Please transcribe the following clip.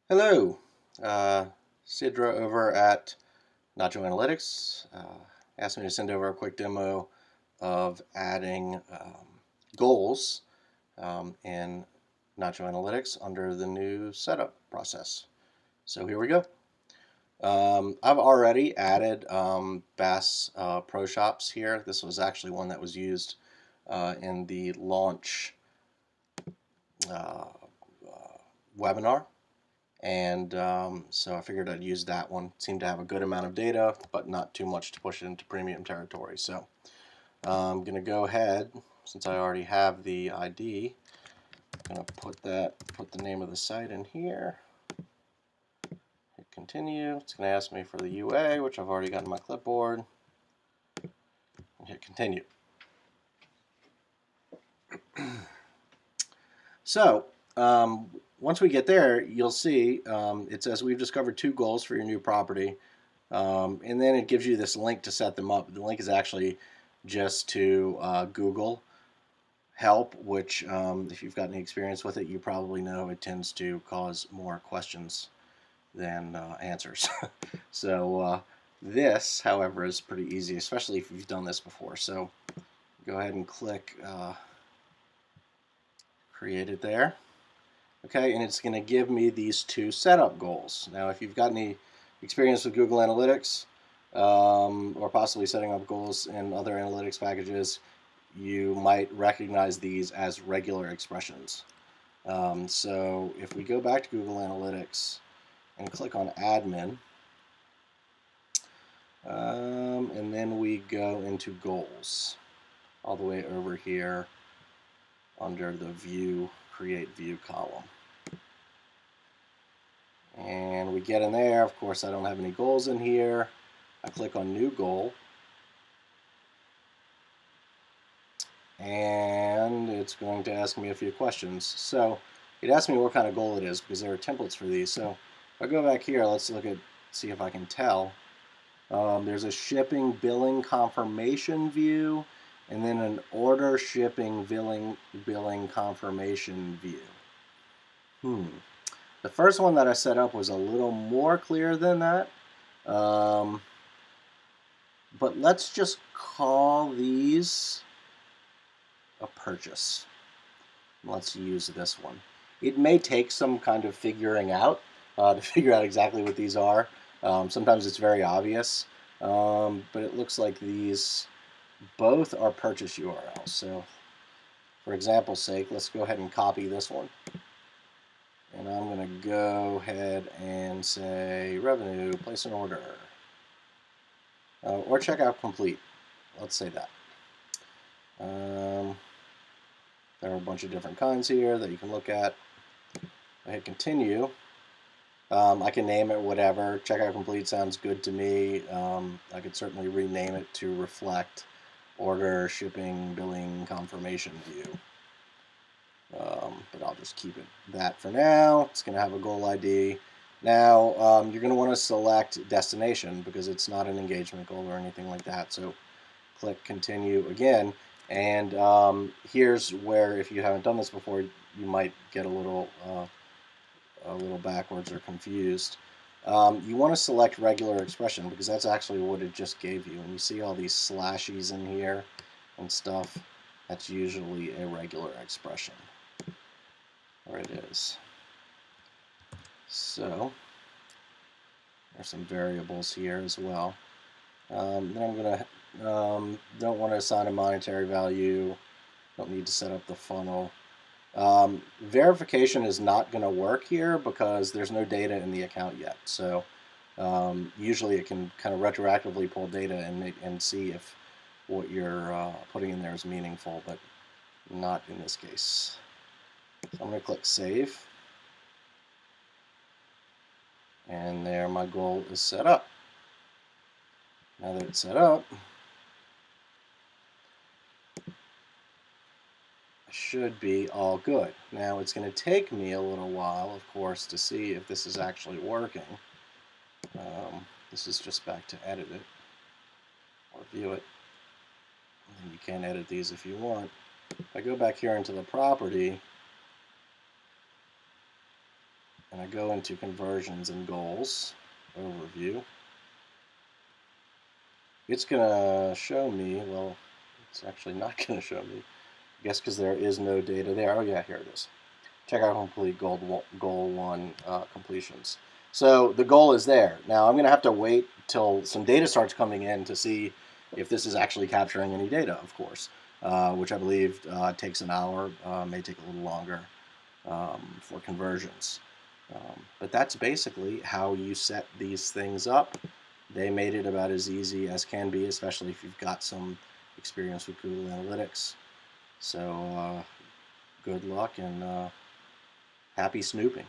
Hello, Sidra over at Nacho Analytics asked me to send over a quick demo of adding goals in Nacho Analytics under the new setup process. So here we go. I've already added Bass Pro Shops here. This was actually one that was used in the launch uh, webinar. And so I figured I'd use that one. It seemed to have a good amount of data, but not too much to push it into premium territory. So I'm going to go ahead, since I already have the ID, I'm going to put the name of the site in here. Hit continue. It's going to ask me for the UA, which I've already got in my clipboard. Hit continue. So once we get there, you'll see it says we've discovered 2 goals for your new property. And then it gives you this link to set them up. The link is actually just to Google Help, which if you've got any experience with it, you probably know it tends to cause more questions than answers. So this, however, is pretty easy, especially if you've done this before. So go ahead and click create it there. Okay, and it's going to give me these 2 setup goals. Now, if you've got any experience with Google Analytics or possibly setting up goals in other analytics packages, you might recognize these as regular expressions. So if we go back to Google Analytics and click on Admin, and then we go into Goals, all the way over here under the View, Create View column. And we get in there. Of course, I don't have any goals in here. I click on New Goal. And it's going to ask me a few questions. So it asks me what kind of goal it is because there are templates for these. So if I go back here, let's see if I can tell. There's a shipping billing confirmation view, and then an order shipping billing confirmation view. The first one that I set up was a little more clear than that. But let's just call these a purchase. Let's use this one. It may take some kind of figuring out to figure out exactly what these are. Sometimes it's very obvious, but it looks like these both are purchase URLs. So for example's sake, let's go ahead and copy this one. And I'm going to go ahead and say revenue, place an order, or checkout complete. Let's say that. There are a bunch of different kinds here that you can look at. I hit continue. I can name it whatever. Checkout complete sounds good to me. I could certainly rename it to reflect order, shipping, billing, confirmation view. But I'll just keep it that for now. It's going to have a goal ID. Now, you're going to want to select destination because it's not an engagement goal or anything like that. So click continue again. And here's where, if you haven't done this before, you might get a little backwards or confused. You want to select regular expression because that's actually what it just gave you. And you see all these slashes in here and stuff. That's usually a regular expression. There it is. So there's some variables here as well. Then I'm going to don't want to assign a monetary value. Don't need to set up the funnel. Verification is not going to work here because there's no data in the account yet. So usually it can kind of retroactively pull data and see if what you're putting in there is meaningful, but not in this case. So I'm going to click Save. And there my goal is set up. Now that it's set up, should be all good. Now it's going to take me a little while, of course, to see if this is actually working. This is just back to edit it or view it. And you can edit these if you want. If I go back here into the property, and I go into conversions and goals overview, it's going to show me, well, it's actually not going to show me, I guess because there is no data there. Oh yeah, here it is. Check out complete goal one completions. So the goal is there. Now I'm going to have to wait till some data starts coming in to see if this is actually capturing any data, of course, which I believe takes an hour, may take a little longer for conversions. But that's basically how you set these things up. They made it about as easy as can be, especially if you've got some experience with Google Analytics. So good luck and happy snooping.